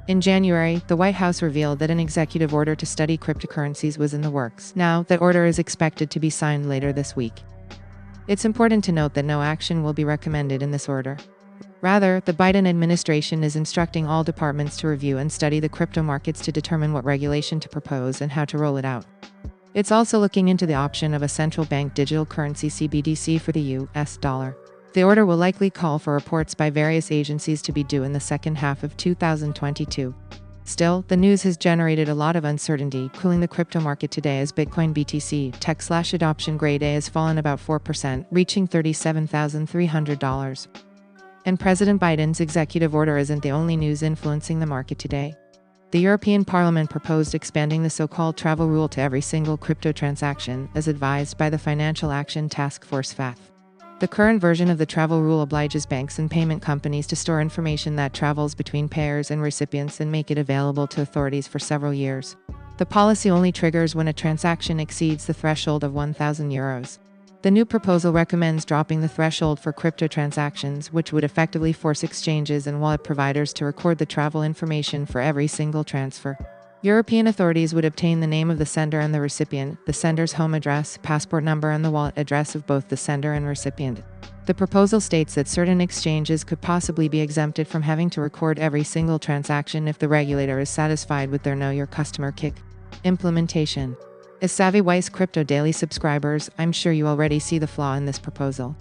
In January, the White House revealed that an executive order to study cryptocurrencies was in the works. Now, that order is expected to be signed later this week. It's important to note that no action will be recommended in this order. Rather, the Biden administration is instructing all departments to review and study the crypto markets to determine what regulation to propose and how to roll it out. It's also looking into the option of a central bank digital currency CBDC for the US dollar. The order will likely call for reports by various agencies to be due in the second half of 2022. Still, the news has generated a lot of uncertainty, cooling the crypto market today as Bitcoin BTC tech/adoption grade A has fallen about 4%, reaching $37,300. And President Biden's executive order isn't the only news influencing the market today. The European Parliament proposed expanding the so-called travel rule to every single crypto transaction, as advised by the Financial Action Task Force FATF. The current version of the travel rule obliges banks and payment companies to store information that travels between payers and recipients and make it available to authorities for several years. The policy only triggers when a transaction exceeds the threshold of €1,000. The new proposal recommends dropping the threshold for crypto transactions, which would effectively force exchanges and wallet providers to record the travel information for every single transfer. European authorities would obtain the name of the sender and the recipient, the sender's home address, passport number, and the wallet address of both the sender and recipient. The proposal states that certain exchanges could possibly be exempted from having to record every single transaction if the regulator is satisfied with their Know Your Customer kick. Implementation. As savvy Weiss Crypto Daily subscribers, I'm sure you already see the flaw in this proposal.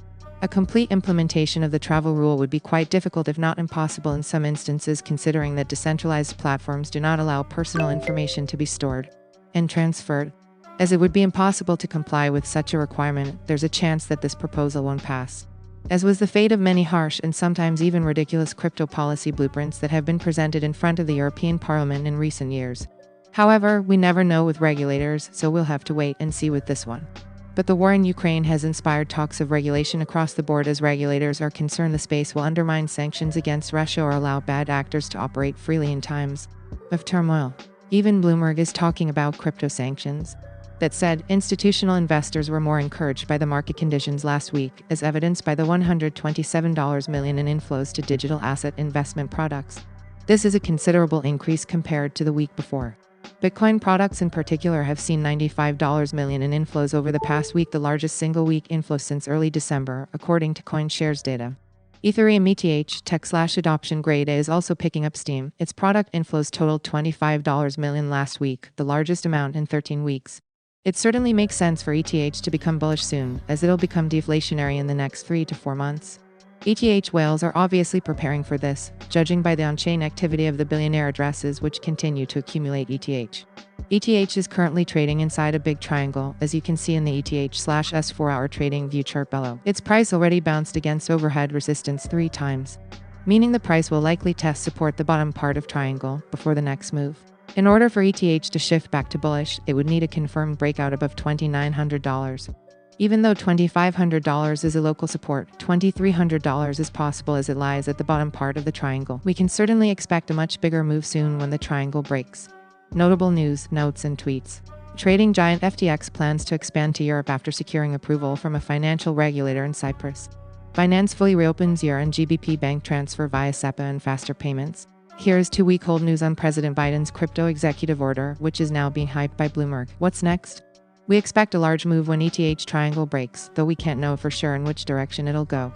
A complete implementation of the travel rule would be quite difficult if not impossible in some instances, considering that decentralized platforms do not allow personal information to be stored and transferred. As it would be impossible to comply with such a requirement, there's a chance that this proposal won't pass. As was the fate of many harsh and sometimes even ridiculous crypto policy blueprints that have been presented in front of the European Parliament in recent years. However, we never know with regulators, so we'll have to wait and see with this one. But the war in Ukraine has inspired talks of regulation across the board, as regulators are concerned the space will undermine sanctions against Russia or allow bad actors to operate freely in times of turmoil. Even Bloomberg is talking about crypto sanctions. That said, institutional investors were more encouraged by the market conditions last week, as evidenced by the $127 million in inflows to digital asset investment products. This is a considerable increase compared to the week before. Bitcoin products in particular have seen $95 million in inflows over the past week, the largest single-week inflow since early December, according to CoinShares data. Ethereum ETH tech/adoption grade A is also picking up steam. Its product inflows totaled $25 million last week, the largest amount in 13 weeks. It certainly makes sense for ETH to become bullish soon, as it'll become deflationary in the next 3 to 4 months. ETH whales are obviously preparing for this, judging by the on-chain activity of the billionaire addresses which continue to accumulate ETH. ETH is currently trading inside a big triangle, as you can see in the ETH/S 4-hour trading view chart below. Its price already bounced against overhead resistance 3 times, meaning the price will likely test support the bottom part of triangle before the next move. In order for ETH to shift back to bullish, it would need a confirmed breakout above $2,900. Even though $2,500 is a local support, $2,300 is possible as it lies at the bottom part of the triangle. We can certainly expect a much bigger move soon when the triangle breaks. Notable news, notes, and tweets. Trading giant FTX plans to expand to Europe after securing approval from a financial regulator in Cyprus. Binance fully reopens euro and GBP bank transfer via SEPA and faster payments. Here is 2-week-old news on President Biden's crypto executive order, which is now being hyped by Bloomberg. What's next? We expect a large move when ETH triangle breaks, though we can't know for sure in which direction it'll go.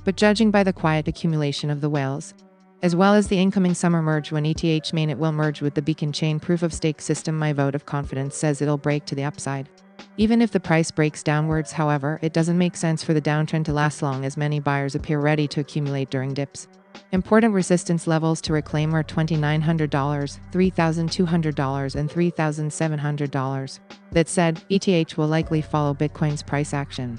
But judging by the quiet accumulation of the whales, as well as the incoming summer merge when ETH mainnet will merge with the Beacon Chain proof-of-stake system, my vote of confidence says it'll break to the upside. Even if the price breaks downwards, however, it doesn't make sense for the downtrend to last long, as many buyers appear ready to accumulate during dips. Important resistance levels to reclaim are $2,900, $3,200, and $3,700. That said, ETH will likely follow Bitcoin's price action,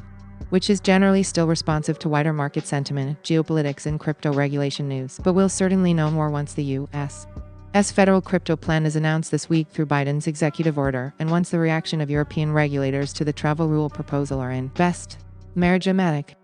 which is generally still responsive to wider market sentiment, geopolitics, and crypto regulation news. But we'll certainly know more once the U.S. federal crypto plan is announced this week through Biden's executive order, and once the reaction of European regulators to the travel rule proposal are in. Best. Melodramatic.